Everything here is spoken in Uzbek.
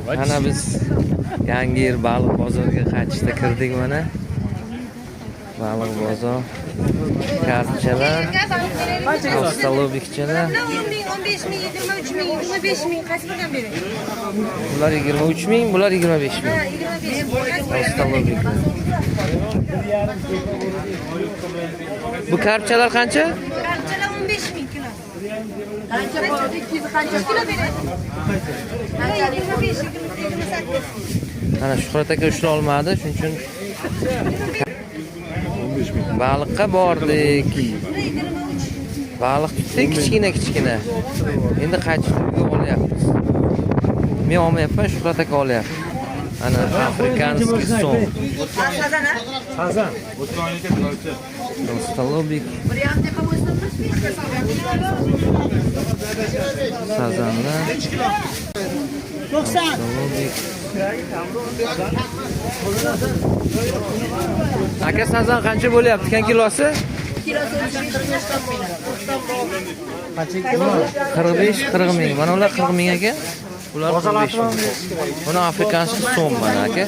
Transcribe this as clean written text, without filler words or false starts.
Mana biz Yangi Yer baliq bozoriga qaytishda kirdik mana. Baliq bozor. Kartchalar, ostalobikchalar. 15 ming, 23 ming, 25 ming qaysi biridan berasiz? Bular 23 ming, bular 25 ming. 25 ming. Ostalobik. Bu kartchalar qancha? Qanchalar 15 ming kilo. Qancha bor? 200 qancha kilo beradi? Qancha 25 28. Mana Shuhrat aka ushlay olmadi, shuning uchun baliqqa bordik. Baliq tutdik kichkina. Endi qaytishda olyapmiz. Men olmayapman, Shuhrat aka olyapti. Ana afrikanskiy so'm. Sazan. O'zbekistonga keldi. Ostalobik. Sazanlar. 90. Aka sazan qancha bo'lyapti? Kan kilosi? Kilosi 45-40 ming. Mana ular 40 ming ekan. Bular 45 ming. Buni afrikanskiy so'm mana aka.